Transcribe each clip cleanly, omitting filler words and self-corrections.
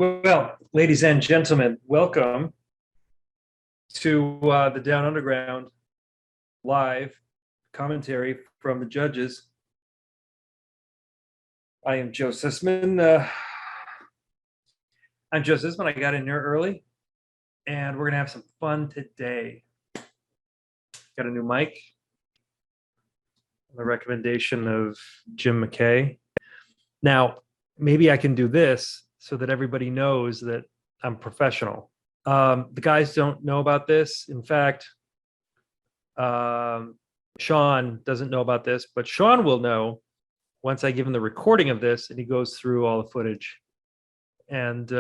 Well, ladies and gentlemen, welcome to the Down Underground live commentary from the judges. I am Joe Cicman. I'm Joe Cicman. I got in here early, and we're going to have some fun today. Got a new mic, the recommendation of Jim McKay. Now, maybe I can do this so that everybody knows that I'm professional. The guys don't know about this. In fact, Sean doesn't know about this, but Sean will know once I give him the recording of this and he goes through all the footage and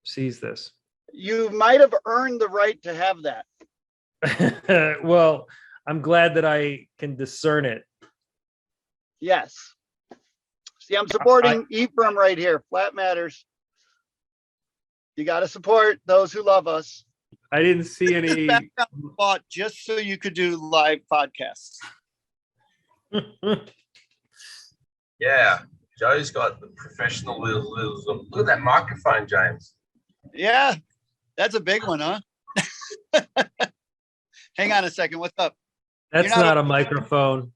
sees this. You might have earned the right to have that. Well, I'm glad that I can discern it. Yes. See, I'm supporting Ephraim right here. Flat matters. You got to support those who love us. I didn't see any. Bought just so you could do live podcasts. Yeah, Joe's got the professional little. Look at that microphone, James. Yeah, that's a big one, huh? Hang on a second. What's up? That's not a microphone.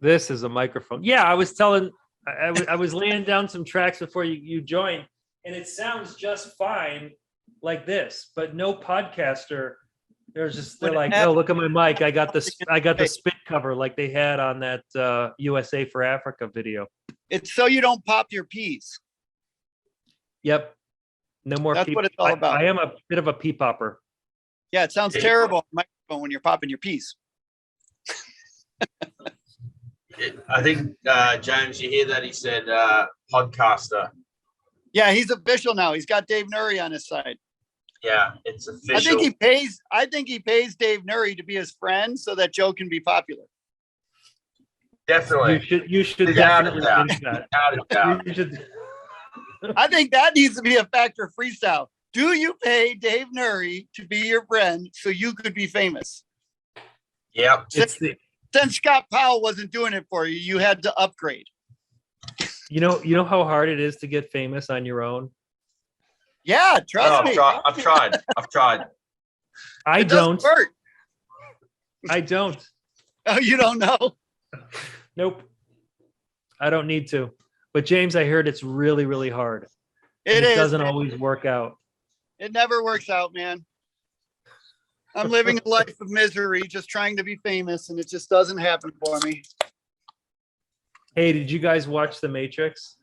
This is a microphone. Yeah, I was telling. I was laying down some tracks before you joined, and it sounds just fine like this. But no podcaster, they're like, oh, look at my mic. I got the spit cover like they had on that USA for Africa video. It's so you don't pop your peas. Yep. No more. That's what it's all about. I am a bit of a pea popper. Yeah, it sounds terrible on the microphone when you're popping your peas. I think, James, you hear that? He said podcaster. Yeah, he's official now. He's got Dave Nuri on his side. Yeah, it's official. I think he pays Dave Nuri to be his friend so that Joe can be popular. Definitely. You should definitely finish that. You should. I think that needs to be a factor freestyle. Do you pay Dave Nuri to be your friend so you could be famous? Yep. Since Scott Powell wasn't doing it for you, you had to upgrade. You know how hard it is to get famous on your own? Yeah, trust me. I've tried. I don't. Work. I don't. Oh, you don't know? Nope. I don't need to. But James, I heard it's really, really hard. It doesn't always work out. It never works out, man. I'm living a life of misery, just trying to be famous, and it just doesn't happen for me. Hey, did you guys watch The Matrix?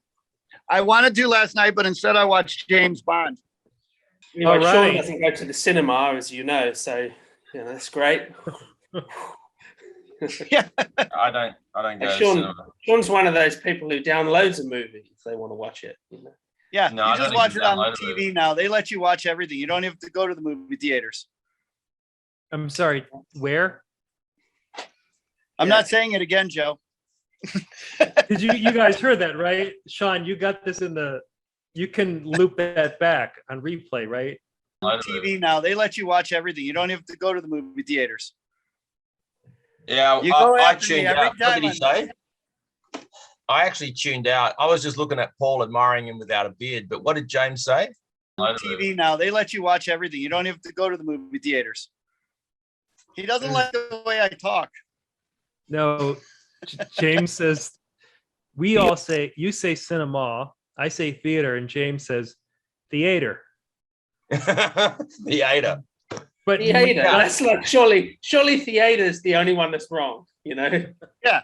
I wanted to last night, but instead I watched James Bond. All right. Sean doesn't go to the cinema, as you know, so that's great. Yeah, I don't go. Sean's one of those people who downloads a movie if they want to watch it. Yeah, no, you just watch it on TV now. They let you watch everything. You don't have to go to the movie theaters. I'm sorry, where? I'm not saying it again, Joe. Did you guys heard that, right? Sean, you got this you can loop that back on replay, right? On TV now. They let you watch everything. You don't have to go to the movie theaters. Yeah, I tuned out. What did he say? I actually tuned out. I was just looking at Paul, admiring him without a beard. But what did James say? On TV now. They let you watch everything. You don't have to go to the movie theaters. He doesn't like the way I talk. No, James says, you say cinema, I say theater, and James says theater. Theater. But theater, that's like surely theater's the only one that's wrong, Yeah.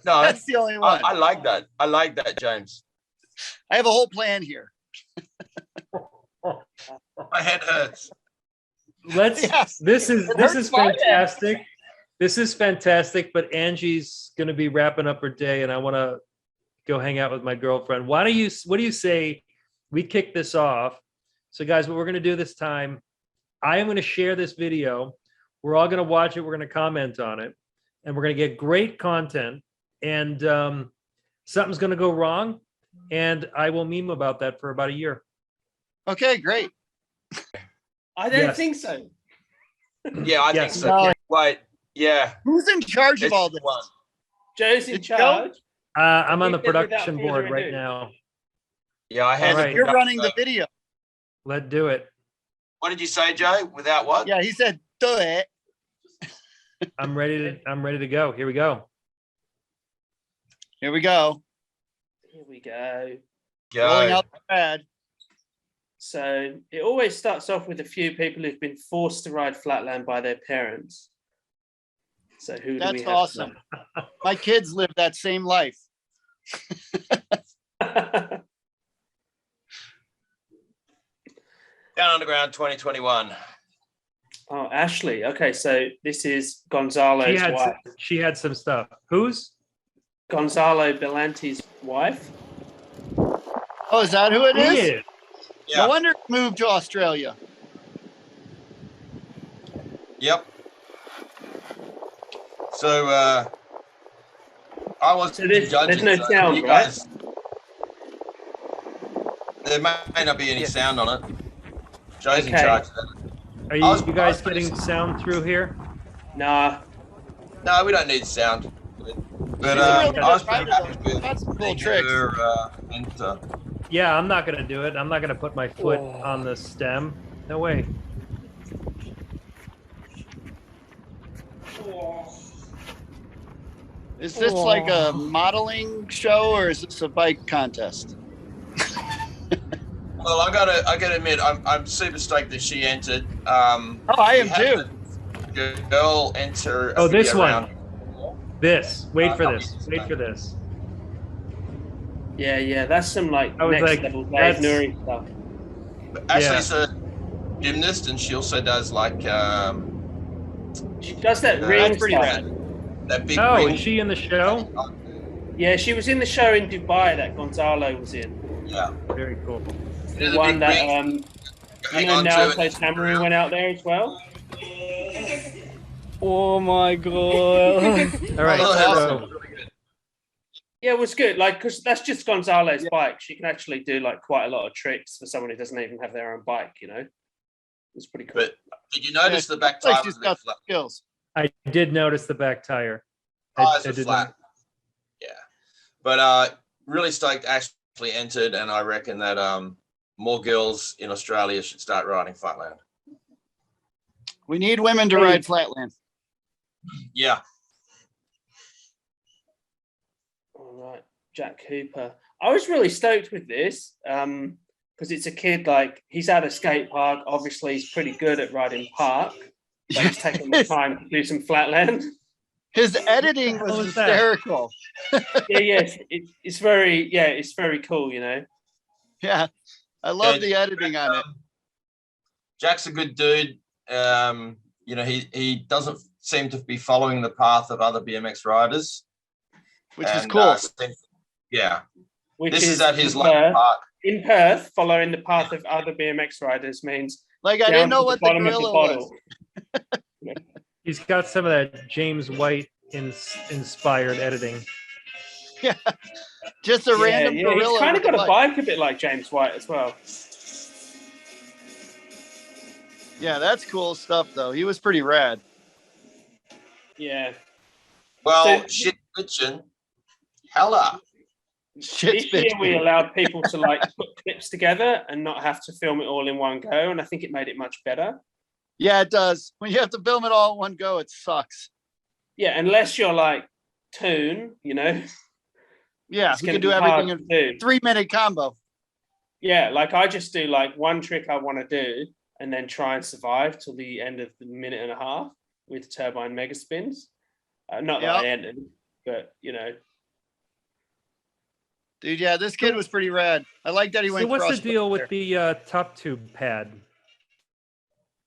No, that's the only one. I like that. I like that, James. I have a whole plan here. My head hurts. This is fantastic. This is fantastic, but Angie's going to be wrapping up her day and I want to go hang out with my girlfriend. What do you say we kick this off? So guys, what we're going to do this time, I am going to share this video. We're all going to watch it. We're going to comment on it and we're going to get great content and something's going to go wrong. And I will meme about that for about a year. Okay, great. I don't think so. Yeah, I think so. No. Wait, yeah. Who's in charge of all this? Joe's in charge. I'm on the production board right now. Yeah, I had. All right. You're running the video. Let's do it. What did you say, Joe? Without what? Yeah, he said, do it. I'm ready to go. Here we go. Here we go. Here we go. Rolling Go. out the pad. So it always starts off with a few people who've been forced to ride flatland by their parents. So who do we That's have? awesome. My kids live that same life. Down Underground 2021. Oh, Ashley. Okay, so this is Gonzalo's wife. She had some stuff. Whose? Gonzalo Belanti's wife. Oh, is that who it is? Yeah. Yeah. No wonder it moved to Australia. Yep. So I was So there's judging. no so sound, you right? guys, there may not be any sound on it. Joe's in Okay. charge of that. Are you guys getting sound through here? Nah. No, we don't need sound. But Really I was good pretty rider, happy though. with That's some cool being tricks. her, enter. Yeah, I'm not gonna do it. I'm not gonna put my foot on the stem. No way. Is this like a modeling show or is this a bike contest? Well, I gotta admit, I'm super stoked that she entered. Oh, I am we had too. the girl enter. a Oh, this video one. round. This. Wait for couple this. years Wait ago. for this. Yeah, that's some like I was next like, level Dave that's- Nuri stuff. Ashley's a gymnast, and she also does like She does that Uh, ring That's pretty stuff. rad. that big. Oh, ring. is she in the show? Yeah, she was in the show in Dubai that Gonzalo was in. Yeah. Very cool. You know, the One big that ring you hang know on to now and- plays Chamberlain went out there as well. Oh my god. All right. Oh, So, Yeah, it was good. Like, because that's just Gonzalo's bike. She can actually do like quite a lot of tricks for someone who doesn't even have their own bike. You know, it's pretty cool. But did you notice the back Looks like tire she's was a got bit flat? skills. I did notice the back tire. Tires I are did flat. not- Yeah. But really stoked Ashley entered, and I reckon that more girls in Australia should start riding flatland. We need women to ride flatland. Yeah. All right, Jack Hooper. I was really stoked with this because it's a kid, like, he's at a skate park. Obviously, he's pretty good at riding park. But he's taking the time to do some flatland. His editing What was was that? hysterical. It's very cool, you know. Yeah, I love Yeah, the editing on it. Jack's a good dude. You know, he doesn't seem to be following the path of other BMX riders, Which is and, cool. yeah, Which this is at his in local Perth. park. In Perth, following the path of other BMX riders means Like I down didn't know to what the bottom of gorilla bottle. was. He's got some of that James White inspired editing. Just a random He's gorilla. kind of with got a a bike. bike a bit like James White as well. Yeah, that's cool stuff though. He was pretty rad. Yeah. Well, So- shit, bitchin', hella. Shit's This year bitch. we allowed people to like put clips together and not have to film it all in one go, and I think it made it much better. Yeah, it does. When you have to film it all in one go, it sucks. Yeah, unless you're like Toon, you know. Yeah, it's we gonna can do be everything hard in to do. 3-minute combo. Yeah, like I just do like one trick I want to do and then try and survive till the end of the minute and a half with turbine mega spins. Not that I ended, but you know. Dude, yeah, this kid was pretty rad. I like that he So went what's the cross deal with there. the top tube pad?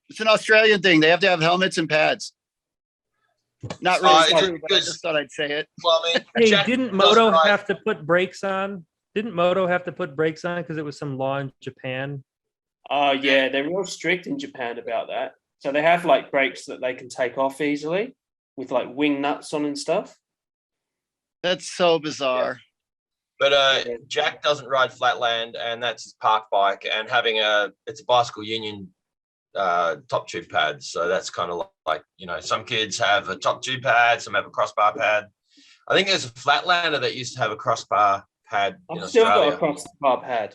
It's an Australian thing. They have to have helmets and pads. Not really it's true, but I because- just thought I'd say it. Well, I mean, Hey, Jack didn't does Moto ride- have to put brakes on? Didn't Moto have to put brakes on because it was some law in Japan? Oh yeah, they're real strict in Japan about that. So they have like brakes that they can take off easily with like wing nuts on and stuff. That's so bizarre. But Jack doesn't ride flatland, and that's his park bike. And having it's a bicycle union top tube pad, so that's kind of like, you know, some kids have a top tube pad, some have a crossbar pad. I think there's a flatlander that used to have a crossbar pad in I've still got Australia. a crossbar pad.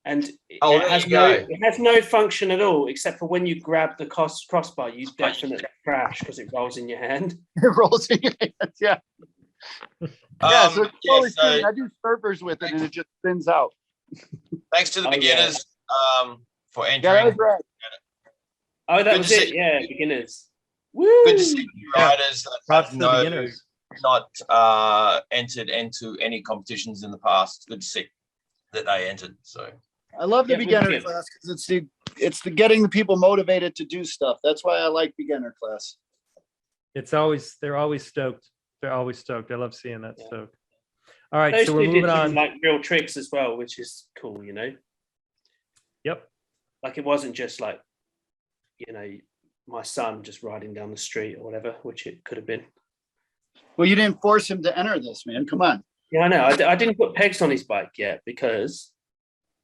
and Oh, it there has you no, go. it has no function at all, except for when you grab the crossbar, you definitely crash because it rolls in your hand. It rolls in your hands. Yeah. Yeah. So it's Yeah, totally so spinning. I do surfers with it and it just spins out. thanks to the Oh, yeah. beginners for Yeah, entering. that was right. Oh, that Good was to it. see- Yeah, beginners. Woo! Good to see new riders that Props have to the beginners. not entered into any competitions in the past. Good to see that they entered. So I love the Yeah, beginner wicked. class because it's the getting the people motivated to do stuff. That's why I like beginner class. They're always stoked. They're always stoked. I love seeing that Yeah. stoked. All right, Those so we're two moving did some on. like real tricks as well, which is cool, you know. Yep. Like it wasn't just like, you know, my son just riding down the street or whatever, which it could have been. Well, you didn't force him to enter this, man. Come on. Yeah, I know. I didn't put pegs on his bike yet because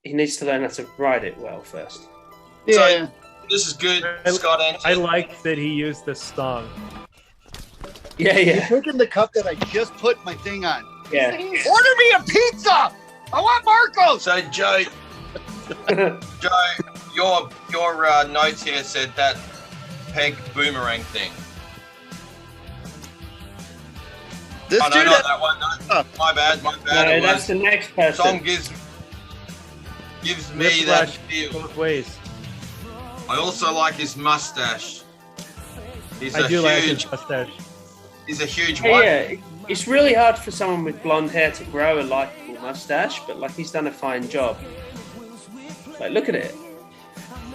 he needs to learn how to ride it well first. Yeah. this is good. I- Scott entered. I like that he used the stong. Yeah, You're yeah, taking the cup that I just put my thing on. yeah. Order me a pizza. I want Marcos. So Joe, your notes here said that peg boomerang thing. This Oh no, dude, not that one. No. Oh. My bad. No, It that's was the next person. Tom gives me that Whiplash feel. both ways. I also like his mustache. He's I a do like his huge. mustache. He's a huge Hey, one. yeah, it's really hard for someone with blonde hair to grow a likable mustache, but like he's done a fine job. Like, look at it.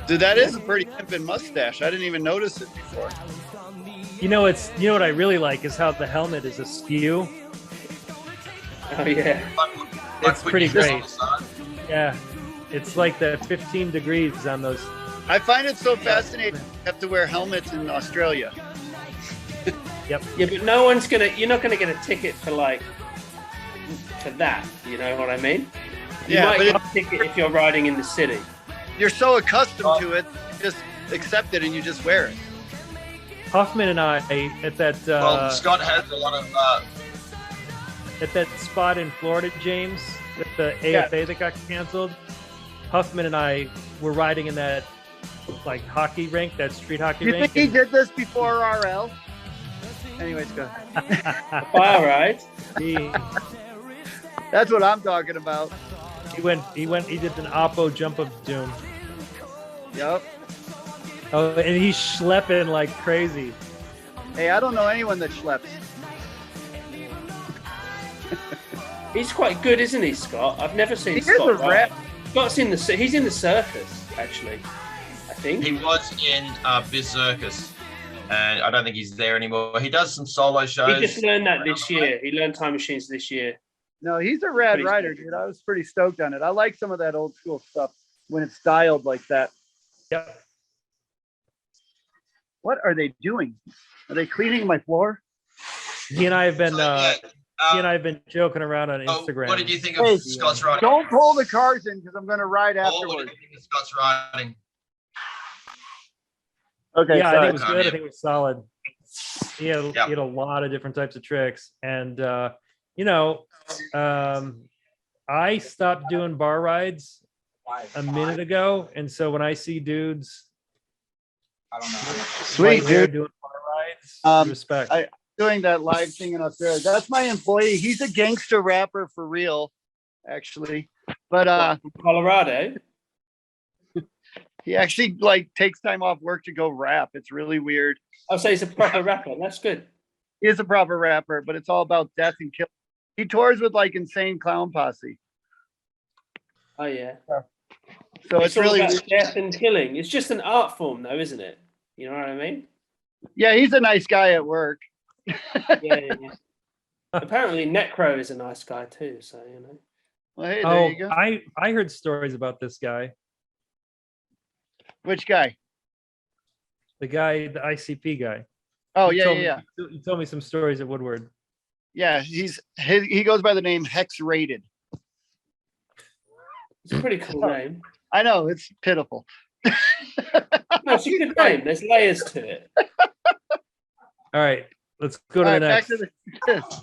dude, that is a pretty pimpin' mustache. I didn't even notice it before. You know what I really like is how the helmet is askew. Oh yeah. It's when pretty you press great. on the side. Yeah. It's like the 15 degrees on those. I find it so fascinating. You have to wear helmets in Australia. Yeah, but you're not gonna get a ticket for that. You know what I mean? You Yeah, might but get a ticket if you're riding in the city. You're so accustomed to it, you just accept it and you just wear it. Hoffman and I at that Well, Scott has a lot of. at that spot in Florida, James, with the AFA that got canceled. Huffman and I were riding in that like hockey rink, that street hockey You rink. think he did this before RL? Anyways, go. All right. he That's what I'm talking about. he did an oppo jump of doom. Yep. Oh, and he's schlepping like crazy. Hey, I don't know anyone that schleps. He's quite good, isn't he, Scott? I've never seen He is Scott a ride. rat. Scott's he's in the circus, actually. I think. He was in Biz Circus, and I don't think he's there anymore. He does some solo shows. He just learned that this year. He learned time machines this year. No, he's a rad Pretty rider, dude. I was pretty stoked on it. I like some of that old school stuff when it's styled like that. Yep. What are they doing? Are they cleaning my floor? He and I have been So, he and I have been joking around on oh, Instagram. what did you think of Hey, Scott's riding? Don't pull the cars in because I'm going to ride Paul, what did afterwards. you think of Scott's riding? Okay, Yeah, I sorry. think it was good. I think it was solid. He had, Yeah. he had a lot of different types of tricks. And, I stopped doing bar rides a minute ago. And so when I see dudes Sweet, white hair dude. doing bar rides, Um, respect. Doing that live thing in Australia. That's my employee. He's a gangster rapper for real, actually. But Colorado. he actually takes time off work to go rap. It's really weird. I'll say he's a proper rapper. That's good. He is a proper rapper, but it's all about death and kill. He tours with Insane Clown Posse. Oh yeah. So it's all really about weird. death and killing. It's just an art form, though, isn't it? You know what I mean? Yeah, he's a nice guy at work. Yeah. Apparently, Necro is a nice guy too. So you know. Well, hey, there Oh, you go. I heard stories about this guy. Which guy? The guy, the ICP guy. Oh, He yeah, told yeah, me- yeah. He told me some stories at Woodward. Yeah, he goes by the name Hex Rated. It's a pretty cool name. I know, it's pitiful. No, it's a good name. There's layers to it. All right, let's go to All the right, back next. to the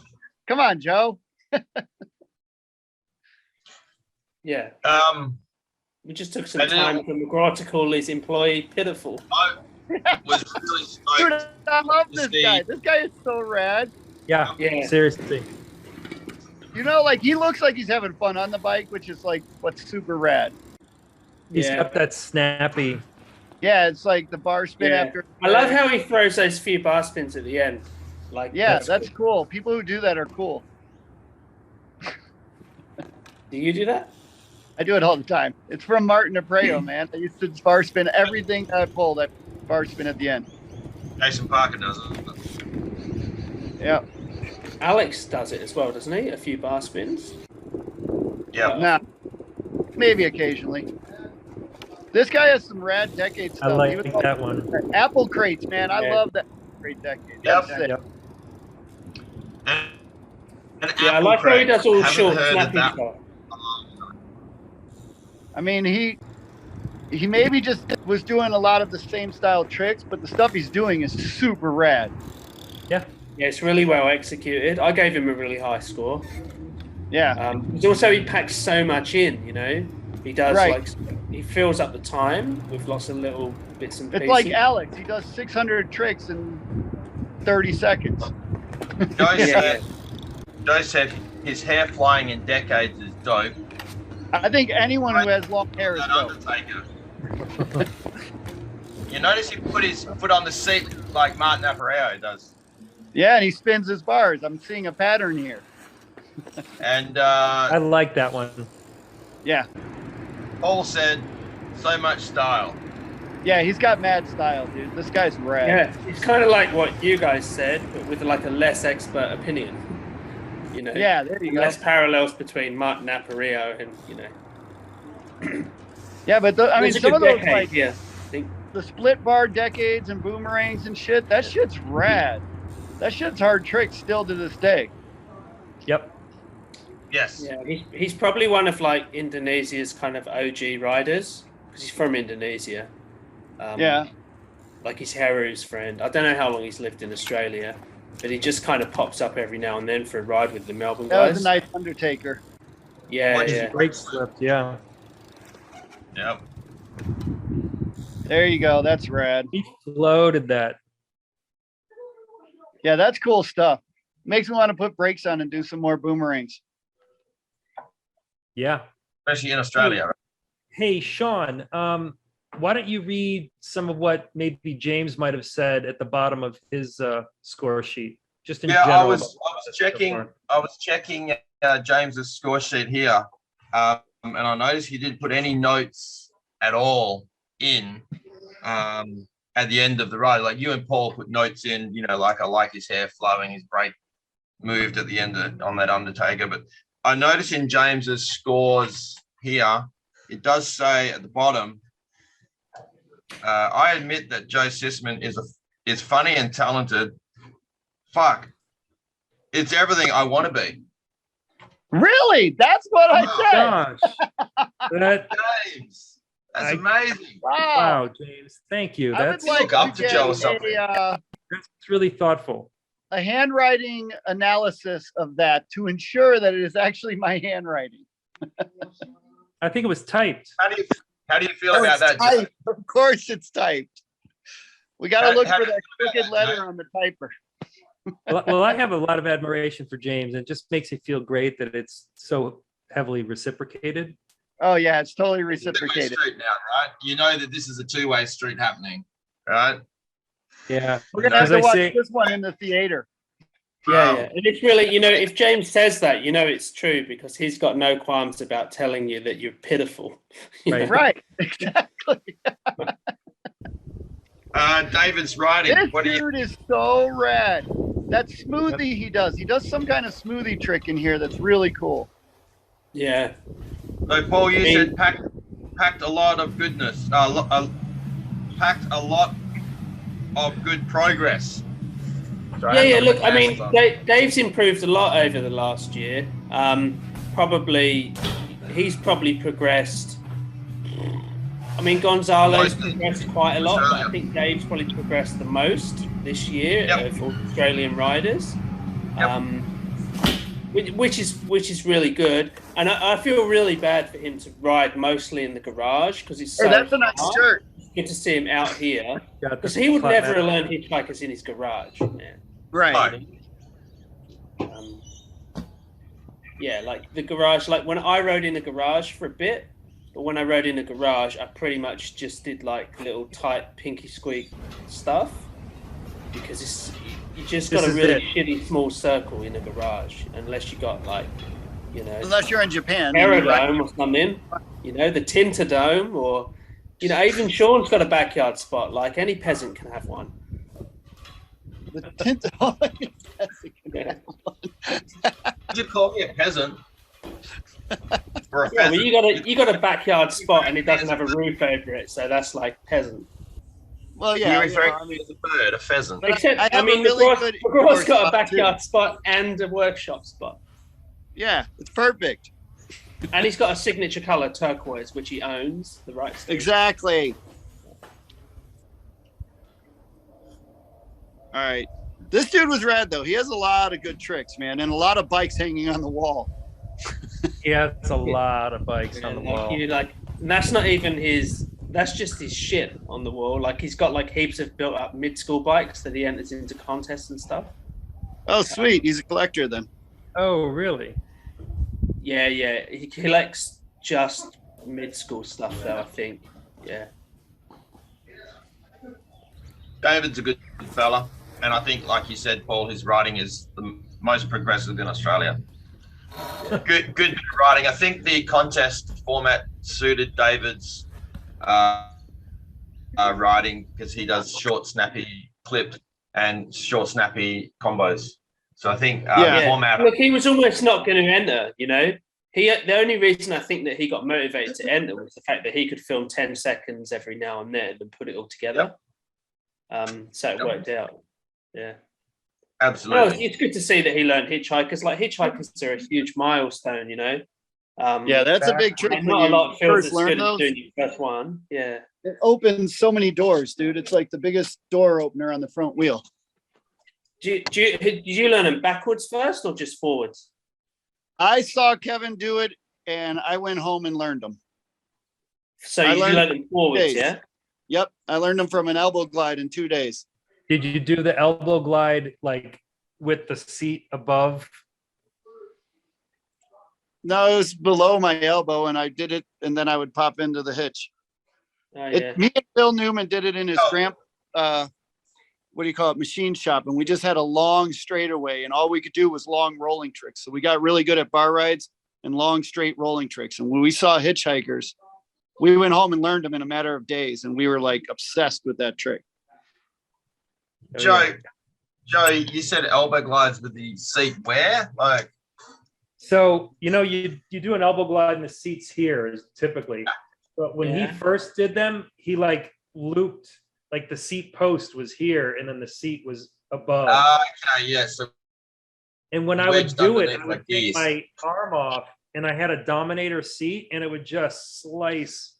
Come on, Joe. Yeah. We just took some And then- time for McGraw to call his employee pitiful. I was really Dude, stoked. I love to this see- guy. This guy is so rad. Yeah, Yeah. seriously. You know, like he looks like he's having fun on the bike, which is like what's super rad. He's Yeah. got that snappy. Yeah, it's like the bar spin Yeah. after. I love how he throws those few bar spins at the end. Like, Yeah, that's cool. People who do that are cool. Do you do that? I do it all the time. It's from Martin Abreu, man. I used to bar spin everything I pulled. I bar spin at the end. Jason Parker does it. Yeah. Alex does it as well, doesn't he? A few bar spins. Yeah. Nah. Maybe occasionally. This guy has some rad decade I stuff. like Even that one. Apple crates, man. I Yeah. love that crate decade. Yep. That's sick. Yep. And Yeah, I Apple like how he Crate. does all Haven't short, heard of snappy that stuff. I mean, he maybe just was doing a lot of the same style tricks, but the stuff he's doing is super rad. Yeah, it's really well executed. I gave him a really high score. Yeah. Because also he packs so much in, you know. He does Right. like he fills up the time with lots of little bits and pieces. It's like Alex. He does 600 tricks in 30 seconds. Joe said his hair flying in decades is dope. I think anyone who has long hair is That dope. Undertaker. You notice he put his foot on the seat like Martin Abreu does. Yeah, and he spins his bars. I'm seeing a pattern here. And I like that one. Yeah. Paul said, so much style. Yeah, he's got mad style, dude. This guy's rad. Yeah, it's kind of like what you guys said, but with like a less expert opinion. You know. Yeah, there you go. Less parallels between Martin Appario and you know. Yeah, but I mean, It's a some good of those decade, like yeah. I think the split bar decades and boomerangs and shit. That shit's rad. That shit's hard tricks still to this day. Yep. Yes. yeah, he's probably one of like Indonesia's kind of OG riders because he's from Indonesia. Yeah. Like he's Haru's friend. I don't know how long he's lived in Australia, but he just kind of pops up every now and then for a ride with the Melbourne That guys. was a nice Undertaker. Yeah, What is yeah. it? Great slipped. Yeah. Yep. There you go. That's rad. He floated that. Yeah, that's cool stuff. Makes me want to put brakes on and do some more boomerangs. Yeah. Especially in Australia. Right? Hey, Sean, why don't you read some of what maybe James might have said at the bottom of his score sheet, just in Yeah, general? I was checking James's score sheet here, and I noticed he didn't put any notes at all in at the end of the ride. Like you and Paul put notes in, you know, like I like his hair flowing, his brake moved at the end on that Undertaker. But I noticed in James's scores here, it does say at the bottom, I admit that Joe Cicman is funny and talented. Fuck. It's everything I want to be. Really? That's what I Oh, said. gosh. That, James, that's amazing. Wow. wow, James. Thank you. I would That's, like Look up to get Joe or something. that's really thoughtful. a handwriting analysis of that to ensure that it is actually my handwriting. I think it was typed. How do you feel about that? Joe? Typed. Of course it's typed. We got to How- look how for do you that feel about crooked that, letter Joe? on the typer. Well, I have a lot of admiration for James. It just makes me feel great that it's so heavily reciprocated. Oh yeah, it's totally It's a two-way reciprocated. street now, right? You know that this is a two-way street happening, right? Yeah. We're gonna have As I to watch say- this one in the theater. Yeah, yeah. And it's really, you know, if James says that, you know it's true because he's got no qualms about telling you that you're pitiful. You Right. know? Right, exactly. David's writing. This What do you? dude is so rad. That smoothie he does some kind of smoothie trick in here that's really cool. Yeah. So Paul, you Me- said packed a lot of goodness. Packed a lot of good progress. Sorry, Yeah, I've yeah. got Look, my I mean, glasses on. Dave's improved a lot over the last year. Probably, he's probably progressed. I mean, Gonzalo's Mostly. progressed quite a lot, but I Australia. think Dave's probably progressed the most this year Yep. of all Australian riders. Yep. which is really good. And I feel really bad for him to ride mostly in the garage because it's so Hey, that's a nice hard. shirt. Good to see him out here Got the because he would flat never mat. learn hitchhikers in his garage. Man. Right. Um, yeah, like the garage. Like when I rode in the garage for a bit, but when I rode in the garage, I pretty much just did like little tight pinky squeak stuff because you just got This a is really it. shitty small circle in the garage unless you got like, you know, Unless you're in Japan. then you ride- Aerodome or something, you know, the Tinterdome or, you know, even Sean's got a backyard spot. Like any peasant can have one. The tint- Yeah. Did you call me a peasant? For a Yeah, well, pheasant? you got a backyard spot and it doesn't have a roof over it, so that's like peasant. Well, You're yeah. referring I mean, to a bird, a pheasant. But Except, I I have a mean, really McGraw's good got indoor a spot, backyard too. spot and a workshop spot. yeah, it's perfect. And he's got a signature color turquoise, which he owns the rights to. Exactly. All right. This dude was rad though. He has a lot of good tricks, man, and a lot of bikes hanging on the wall. Yeah, it's a lot of bikes on the Like, wall. and that's not even his. That's just his shit on the wall. Like he's got like heaps of built up mid school bikes that he enters into contests and stuff. Oh, sweet. He's a collector then. Oh, really? Yeah, he collects just mid school stuff though. I think. Yeah. David's a good fella, and I think, like you said, Paul, his riding is the most progressive in Australia. Good bit of riding. I think the contest format suited David's riding because he does short, snappy clip and short, snappy combos. So I think the format. Look, he was almost not going to enter. You know, the only reason I think that he got motivated to enter was the fact that he could film 10 seconds every now and then and put it all together. So it worked out. Yeah. Absolutely. Well, it's good to see that he learned hitchhikers. Like hitchhikers are a huge milestone, you know. Yeah, that's a big trick. And when not a you lot feels first as learn good as those. doing your first one. Yeah. It opens so many doors, dude. It's like the biggest door opener on the front wheel. Did you learn them backwards first or just forwards? I saw Kevin do it, and I went home and learned them. So I you learned learned them forwards, days. yeah? Yep, I learned them from an elbow glide in 2 days. Did you do the elbow glide like with the seat above? No, it was below my elbow, and I did it, and then I would pop into the hitch. Oh, yeah. Me and Bill Newman did it in his what do you call it, machine shop, and we just had a long straightaway, and all we could do was long rolling tricks. So we got really good at bar rides and long straight rolling tricks. And when we saw hitchhikers, we went home and learned them in a matter of days, and we were like obsessed with that trick. Oh, Joe, you said elbow glides with the seat where? Like, so you know, you do an elbow glide and the seat's here is typically, but when he Yeah. first did them, he like looped, like the seat post was here and then the seat was above. okay, yeah. So And when I would wedged do it, underneath I would like take this. my arm off and I had a Dominator seat and it would just slice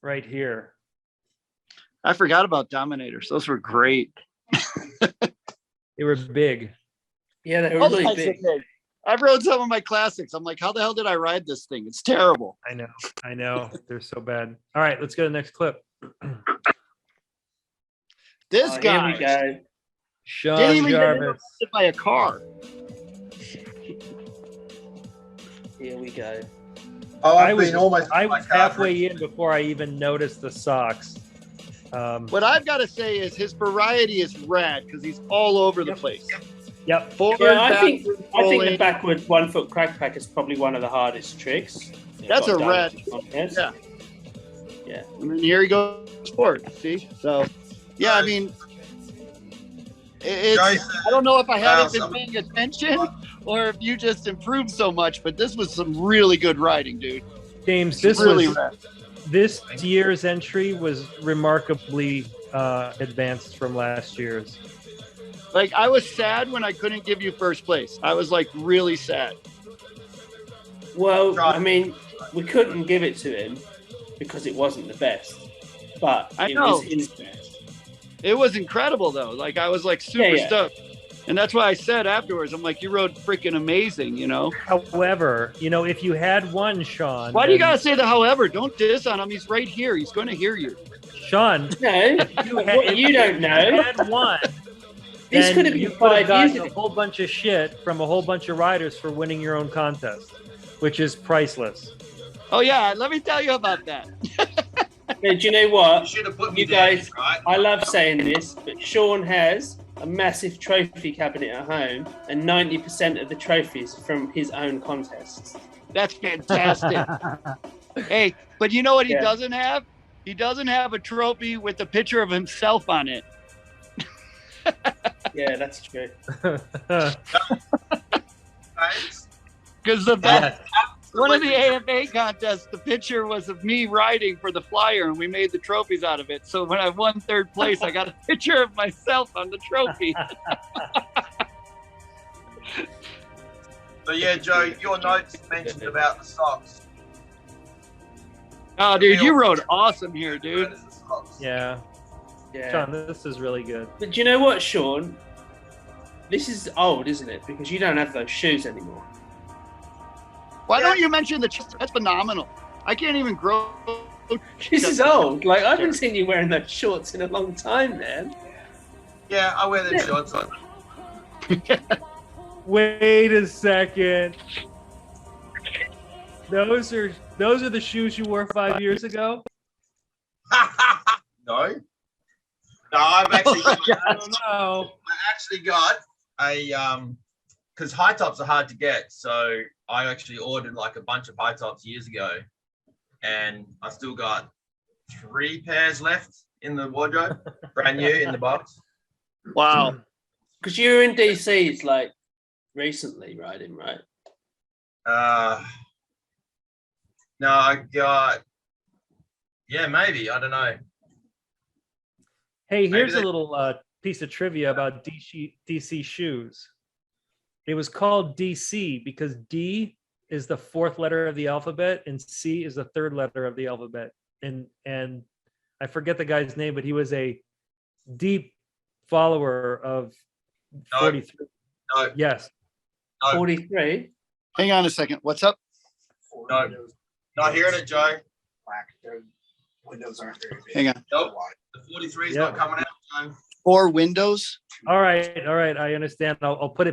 right here. I forgot about Dominators. Those were great. They were big. Yeah, they were All really kinds of big. things. I've rode some of my classics. I'm like, how the hell did I ride this thing? It's terrible. I know. They're so bad. All right, let's go to the next clip. This Here guy we go. didn't Sean even get Jarvis. interrupted by a car. Here we go. Oh, I was halfway in before I even noticed the socks. What I've got to say is his variety is rad because he's all over the place. Yep. Forward, Yeah, I think backward, the rolling. backward 1 foot crack pack is probably one of the hardest tricks. That's Got a done rad- in the contest. yeah. Yeah. And then here he goes forward. See? So, yeah, I mean, it's, I don't know if I haven't been paying attention or if you just improved so much, but this was some really good riding, dude. James, this really was rad. this year's entry was remarkably advanced from last year's. Like, I was sad when I couldn't give you first place. I was like really sad. Well, I mean, we couldn't give it to him because it wasn't the best, but I it know. was his best. It was incredible though. Like, I was like super Yeah, yeah. stoked. And that's why I said afterwards, I'm like, you rode freaking amazing, you know? However, if you had one, Sean. Why do you then- got to say the however? Don't diss on him. He's right here. He's going to hear you. Sean, No, if what you don't know. had one, This then could have you been could have 5 years gotten a ago. whole bunch of shit from a whole bunch of riders for winning your own contest, which is priceless. Oh, yeah. Let me tell you about that. Do you know You what? should have put me You there, guys, right? I love saying this, but Sean has a massive trophy cabinet at home, and 90% of the trophies are from his own contests. That's fantastic. Hey, but you know what he Yeah. doesn't have? He doesn't have a trophy with a picture of himself on it. Yeah, that's true. Thanks. Because the best, Yes. one of the AFA contests, the picture was of me riding for the flyer, and we made the trophies out of it. So when I won third place, I got a picture of myself on the trophy. So yeah, Joe, your notes mentioned about the socks. Oh, dude, you rode awesome here, dude. Notice the socks. Yeah, Yeah. Sean, this is really good. But do you know what, Sean? This is old, isn't it? Because you don't have those shoes anymore. Why don't you mention the? That's phenomenal. I can't even grow. This is old. Like, I haven't seen you wearing those shorts in a long time, man. Yeah, I wear them shorts. Wait a second. Those are the shoes you wore 5 years ago? No. No, I've actually I don't know. I actually got a because high tops are hard to get, so I actually ordered like a bunch of high tops years ago, and I still got 3 pairs left in the wardrobe, brand new in the box. Wow. Because you were in DC's like recently riding, right? No, I got maybe, I don't know. Hey, here's they- a little piece of trivia about DC shoes. It was called DC because D is the 4th letter of the alphabet and C is the 3rd letter of the alphabet. And I forget the guy's name, but he was a deep follower of No. 43. No, Yes. no, 43. Hang on a second. What's up? no, not hearing it, Joe. Windows aren't very big. Hang on. Nope, the 43 is Yeah. not coming out, Joe. 4 windows. All right. I understand. I'll put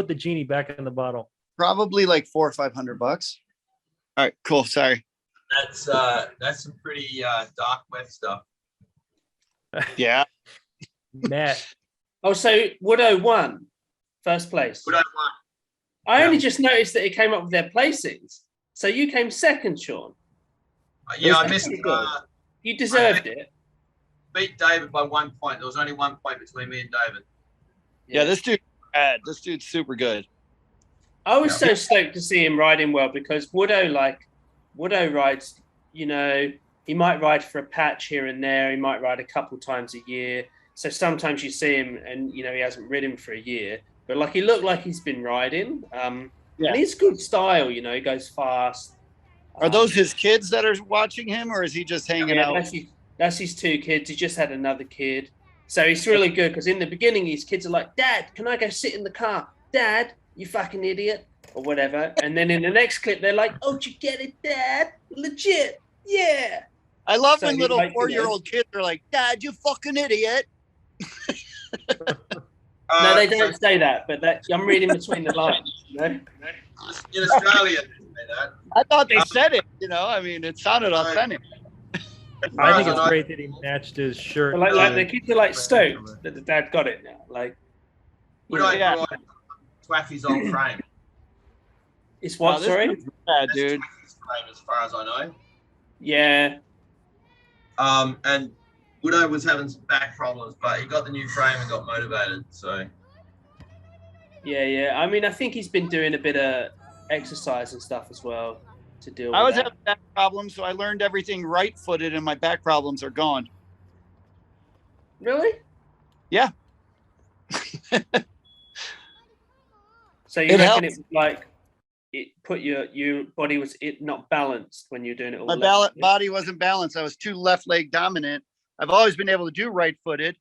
the genie back in the bottle. Probably like $400 or $500. All right, cool. Sorry. That's some pretty dark web stuff. Yeah. Matt. Oh, so Woodrow won first place. We don't want I only just noticed that it came up with their placings. So you came second, Sean. yeah, I That's missed pretty good. You deserved it. beat David by 1 point. There was only 1 point between me and David. Yeah, this dude's bad. This dude's super good. I was so stoked to see him riding well because Woodrow rides, he might ride for a patch here and there. He might ride a couple times a year. So sometimes you see him and, he hasn't ridden for a year. But, he looked like he's been riding. And he's good style, he goes fast. Are those his kids that are watching him, or is he just hanging out? That's his 2 kids. He just had another kid. So he's really good because in the beginning, his kids are like, Dad, can I go sit in the car? Dad, you fucking idiot. Or whatever. And then in the next clip, they're like, oh, did you get it, Dad? Legit. Yeah. I love So when he's little like, 4-year-old kids are like, Dad, you fucking idiot. No, they don't say that, but I'm reading between the lines. In Australia, they say that. I thought they said it. It sounded authentic. I think it's great that he matched his shirt. But the kids are stoked that the dad got it now. We don't Yeah. ride Twaffy's old frame. It's what, this sorry? dude's bad, That's dude. Twaffy's frame, as far as I know. Yeah. And Widow was having some back problems, but he got the new frame and got motivated. So Yeah. I mean, I think he's been doing a bit of exercise and stuff as well to deal with I was that. having back problems, so I learned everything right-footed, and my back problems are gone. Really? Yeah. So you It reckon helps. it was it put your body was not balanced when you're doing it all? My left-footed? body wasn't balanced. I was too left leg dominant. I've always been able to do right-footed,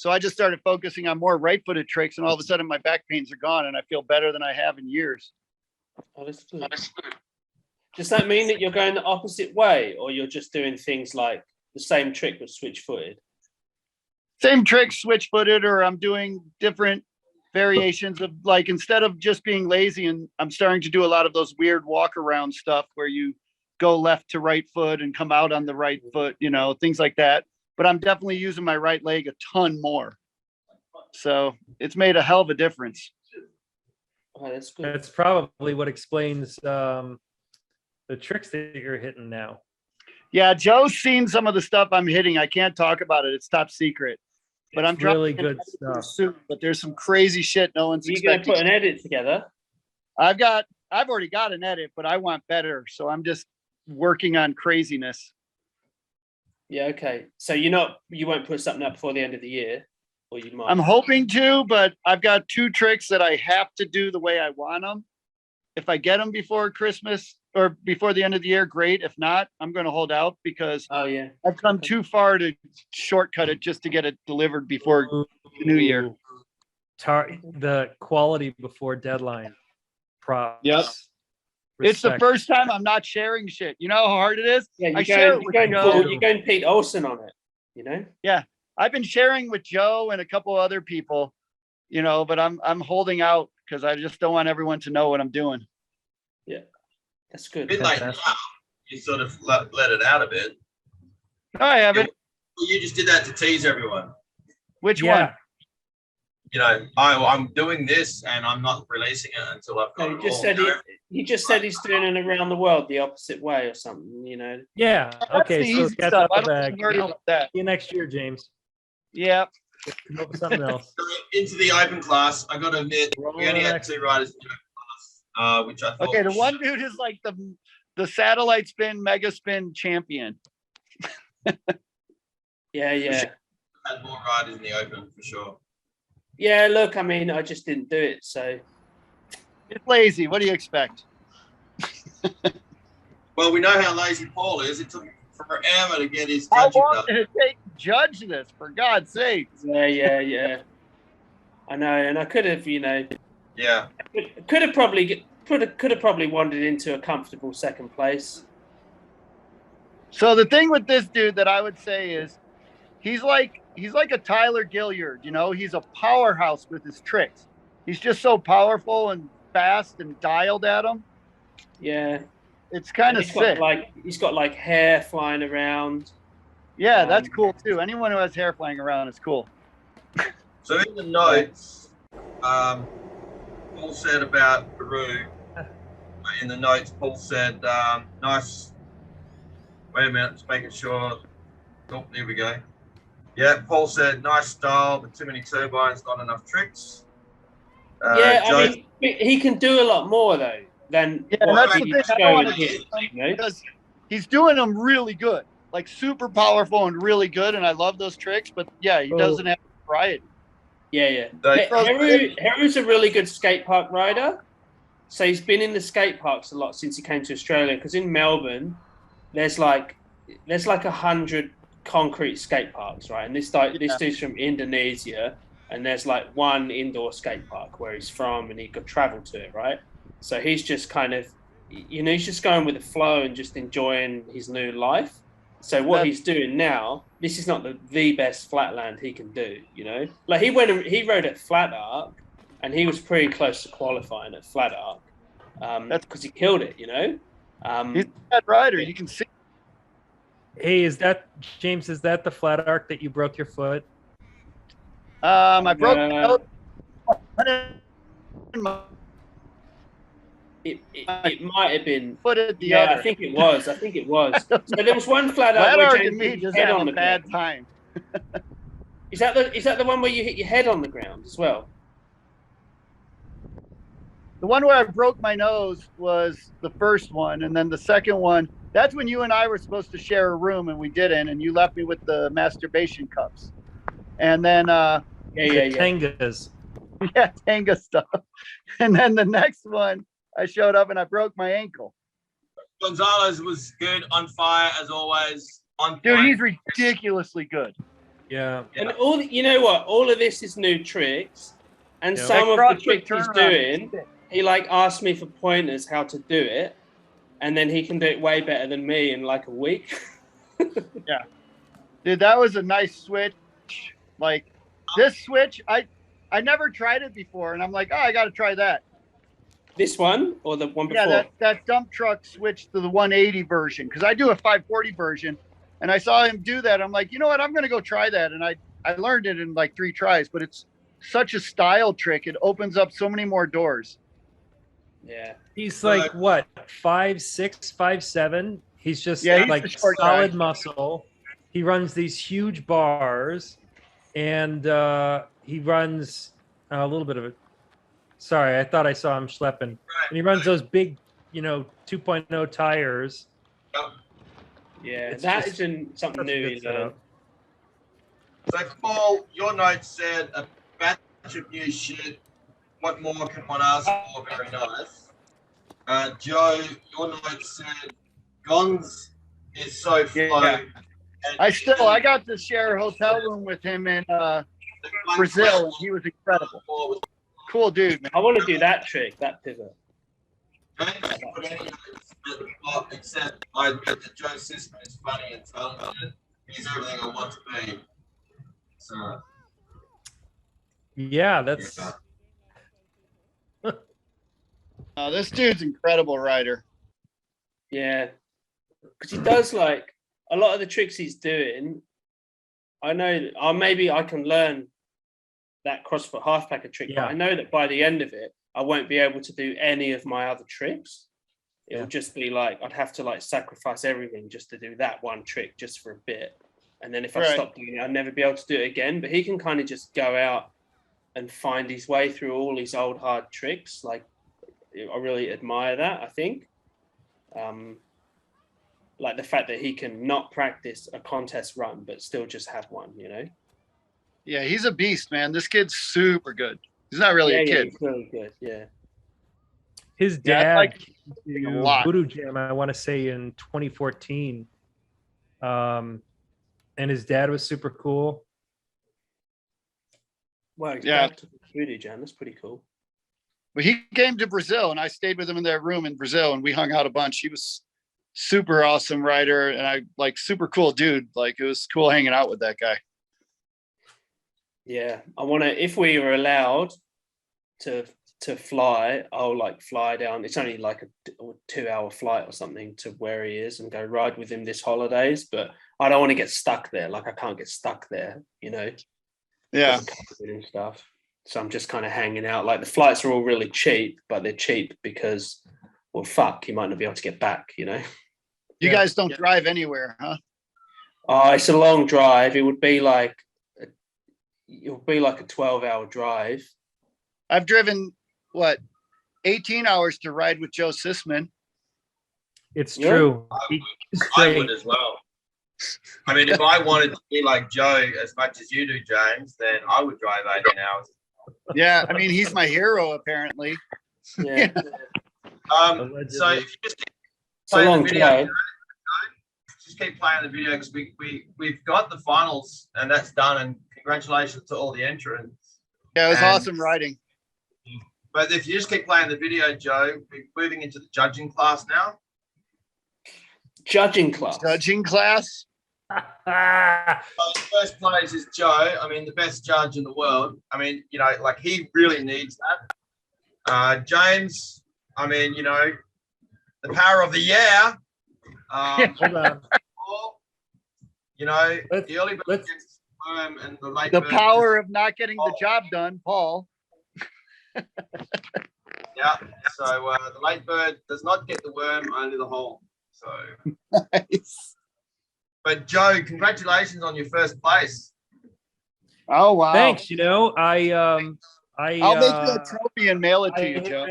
So I just started focusing on more right-footed tricks, and all of a sudden my back pains are gone, and I feel better than I have in years. Oh, that's good. Does that mean that you're going the opposite way, or you're just doing things like the same trick but switch-footed? Same trick, switch-footed, or I'm doing different variations of, like, instead of just being lazy, and I'm starting to do a lot of those weird walk around stuff where you go left to right foot and come out on the right foot, you know, things like that. But I'm definitely using my right leg a ton more. So it's made a hell of a difference. Oh, that's good. That's probably what explains the tricks that you're hitting now. Yeah, Joe's seen some of the stuff I'm hitting. I can't talk about it. It's top secret. But I'm trying really to good stuff. soon, but there's some crazy shit no one's Are you going to expecting. put an edit together? I've already got an edit, but I want better. So I'm just working on craziness. Yeah, okay. So you won't put something up before the end of the year, or you might? I'm hoping to, but I've got 2 tricks that I have to do the way I want them. If I get them before Christmas or before the end of the year, great. If not, I'm going to hold out because Oh, yeah. I've come too far to shortcut it just to get it delivered before the new year. The quality before deadline. Props. Yep. It's the Respect. first time I'm not sharing shit. You know how hard it is? Yeah, I share it with Joe. you're going Pete Olsen on it, you know? I've been sharing with Joe and a couple other people, you know, but I'm holding out because I just don't want everyone to know what I'm doing. That's A good. bit like Fantastic. now, you sort of let it out a bit. No, I haven't. You just did that to tease everyone. Which Yeah. one? You know, I'm doing this and I'm not releasing it until I've got No, it he just all. said he just said he's doing it around the world the opposite way or something, you know? Yeah. That's Okay. the So easy catch stuff. up I the don't bag. worry about that. See you next year, James. Yeah. Come up with something else. So into the open class, I got to admit, we only had 2 riders in the open class, which I thought. Okay, the one dude is like the satellite spin, mega spin champion. Yeah. Had more riders in the open for sure. Yeah, look, I mean, I just didn't do it, so. It's lazy. What do you expect? Well, we know how lazy Paul is. It took him forever to get his How judging long done. did it take to judge this? For God's sake. Yeah. I know, and I could have, you know, Yeah. could have probably wandered into a comfortable second place. So the thing with this dude that I would say is he's like a Tyler Gilliard, you know, he's a powerhouse with his tricks. He's just so powerful and fast and dialed at him. Yeah. It's kind of sick. He's got like hair flying around. Yeah, that's cool too. Anyone who has hair flying around is cool. So in the notes, Paul said about Peru. In the notes, Paul said, nice. Wait a minute, just making sure. Oh, there we go. Yeah, Paul said, nice style, but too many turbines, not enough tricks. Yeah, I mean, he can do a lot more though than that's the he thing. I don't want to did, you know? because he's doing them really good, like super powerful and really good, and I love those tricks. But yeah, he doesn't have variety. Yeah. They- Heru's a really good skate park rider. So he's been in the skate parks a lot since he came to Australia. Because in Melbourne, there's like 100 concrete skate parks, right? And this dude's from Indonesia, and there's like one indoor skate park where he's from, and he could travel to it, right? So he's just kind of, you know, he's just going with the flow and just enjoying his new life. So what he's doing now, this is not the best flatland he can do, you know? Like he rode at Flat Arc, and he was pretty close to qualifying at Flat Arc. That's because he killed it, you know? He's a bad rider. You can see. Hey, James, is that the flat arc that you broke your foot? I broke It might have been. foot at the Yeah, other. I think it was. So there was one Flat Arc Flat where Arc James and me hit his just head have on a the bad ground. time. Is that the one where you hit your head on the ground as well? The one where I broke my nose was the first one, and then the second one, that's when you and I were supposed to share a room, and we didn't, and you left me with the masturbation cups. And then The Tangas. yeah, Tanga stuff. And then the next one, I showed up and I broke my ankle. Gonzalez was good, on fire as always. On Dude, point. he's ridiculously good. Yeah. And all you know what? All of this is new tricks, and Yeah. some of That the tricks CrossFit he's turnaround. doing, he like asked me for pointers how to do it, and then he can do it way better than me in like a week. Dude, that was a nice switch. Like this switch, I never tried it before, and I'm like, oh, I got to try that. This one or the one Yeah, before? that dump truck switch to the 180 version because I do a 540 version, and I saw him do that. I'm like, you know what? I'm gonna go try that, and I learned it in like 3 tries. But it's such a style trick. It opens up so many more doors. Yeah. He's like what, 5'6", 5'7". He's just Yeah, he's like a short solid guy. muscle. He runs these huge bars, and he runs a little bit of it. Sorry, I thought I saw him schlepping. And he runs those big, 2.0 tires. Yeah, It's that just isn't something such a new. good You know. setup. So, Paul, your note said a batch of new shit. What more can one ask for? Very nice. Joe, your note said Gons is so flow. Yeah. I got to share a hotel room with him in Brazil, and he was incredible. Cool dude, man. I want to do that trick, that pivot. Except I admit that Joe Cicman is funny and talented. He's everything I want to be. So Yeah, that's This dude's incredible rider. Yeah, because he does like a lot of the tricks he's doing. I know that maybe I can learn that CrossFit half-packer trick, Yeah. but I know that by the end of it, I won't be able to do any of my other tricks. It'll just be like I'd have to like sacrifice everything just to do that one trick just for a bit. And then if I stop doing it, I'd never be able to do it again. But he can kind of just go out and find his way through all his old hard tricks. Like I really admire that, I think. Like the fact that he can not practice a contest run, but still just have one, you know? Yeah, he's a beast, man. This kid's super good. He's not really a kid. He's really good, yeah. his Yeah, I dad like came a to lot. Voodoo Jam, I want to say in 2014. And his dad was super cool. Well, he's Yeah. back to the Voodoo Jam. That's pretty cool. But he came to Brazil, and I stayed with him in their room in Brazil, and we hung out a bunch. He was super awesome rider, and I like super cool dude. Like it was cool hanging out with that guy. Yeah, I want to. If we were allowed to fly, I'll like fly down. It's only like a 2-hour flight or something to where he is and go ride with him this holidays. But I don't want to get stuck there. Like I can't get stuck there, you know. Yeah, And stuff. So I'm just kind of hanging out. Like the flights are all really cheap, but they're cheap because, well, fuck, you might not be able to get back, you know. you guys don't drive anywhere, huh? Oh, it's a long drive. It would be like a 12-hour drive. I've driven 18 hours to ride with Joe Cicman. It's Yeah. true. I would as well. I mean, if I wanted to be like Joe as much as you do, James, then I would drive 18 hours. Yeah, I mean he's my hero apparently. Yeah. So if you just keep It's a playing long the video, drive. just keep playing the video because we've got the finals and that's done. And congratulations to all the entrants. Yeah, it was And- awesome riding. But if you just keep playing the video, Joe, we're moving into the judging class now. Judging class. Judging class. So first place is Joe. I mean, the best judge in the world. I mean, you know, like he really needs that. James, I mean, you know, the power of the year. Hold on. You know, Let's- the early bird let's- gets the worm and the late The bird power of not getting the job done, Paul. Yeah. So the late bird does not get the worm, only the hole. So, Nice. but Joe, congratulations on your first place. Oh wow. Thanks. I'll I'll make you a trophy and mail it to you, Joe.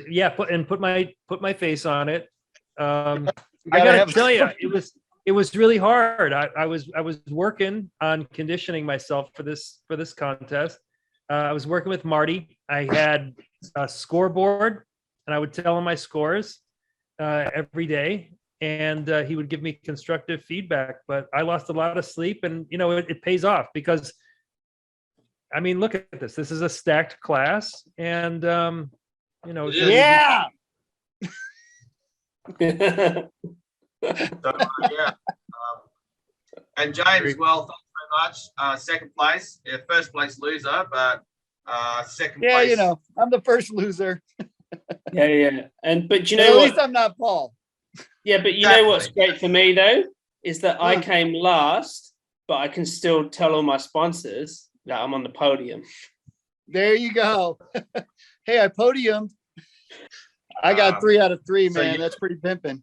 Yeah, put my face on it. I gotta gotta have- tell you, it was really hard. I was working on conditioning myself for this contest. I was working with Marty. I had a scoreboard, and I would tell him my scores every day. and he would give me constructive feedback. But I lost a lot of sleep, and it pays off because, I mean, look at this. This is a stacked class, and It is. Yeah. So, yeah. And James, well, thanks very much. Second place, first place loser, but second Yeah, place. I'm the first loser. Yeah. But you At know least what? I'm not Paul. Yeah, but you know what's Exactly. great for me though is that I Hmm. came last, but I can still tell all my sponsors that I'm on the podium. There you go. Hey, I podiumed. I got 3 out of 3, so man. you- That's pretty pimping.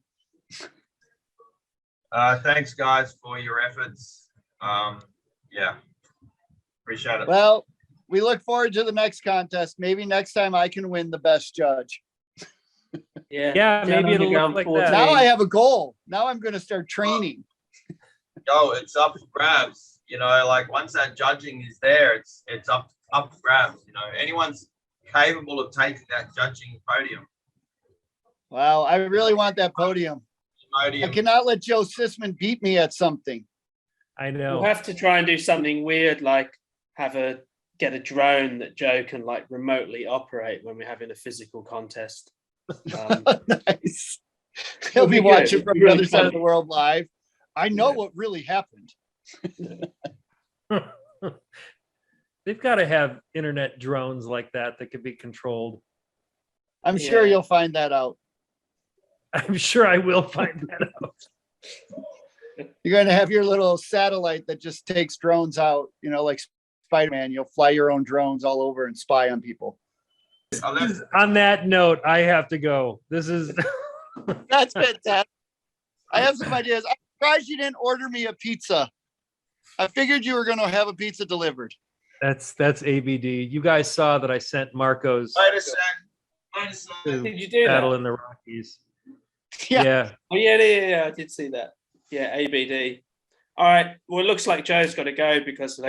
Thanks, guys, for your efforts. Yeah, appreciate it. Well, we look forward to the next contest. Maybe next time I can win the best judge. Yeah. Yeah, Down maybe it'll look Underground like 14. that. Now I have a goal. Now I'm going to start training. Yo, it's up for grabs. Like once that judging is there, it's up for grabs. Anyone's capable of taking that judging podium. Wow, I really want that podium. I cannot let Joe Sisman beat me at something. I We'll know. have to try and do something weird, like get a drone that Joe can like remotely operate when we're having a physical contest. Nice. He'll be be good. watching It'd from be the really other side of funny. the world live. I know Yeah. what really happened. They've got to have internet drones like that can be controlled. I'm sure Yeah. you'll find that out. I'm sure I will find that out. You're going to have your little satellite that just takes drones out, like Spider-Man. You'll fly your own drones all over and spy on people. On that note, I have to go. This is That's fantastic. I have some ideas. I'm surprised you didn't order me a pizza. I figured you were going to have a pizza delivered. that's ABD. You guys saw that I sent Marcos Wait a sec. to Did you do battle that? in the Rockies. Yeah. Yeah. Oh yeah, I did see that. Yeah, ABD. All right. Well, it looks like Joe's got to go because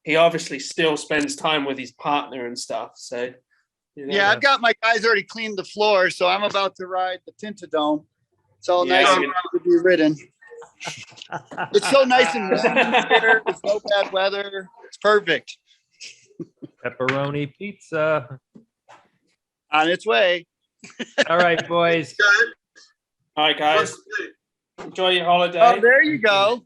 he obviously still spends time with his partner and stuff. So Yeah, I've got my guys already cleaned the floor, so I'm about to ride the Tintadome. It's all Yeah, nice I'm and to be ridden. It's so nice and warm here. There's no bad weather. It's perfect. Pepperoni pizza. On its way. All right, boys. All right, guys. Enjoy your holiday. Oh, there you go.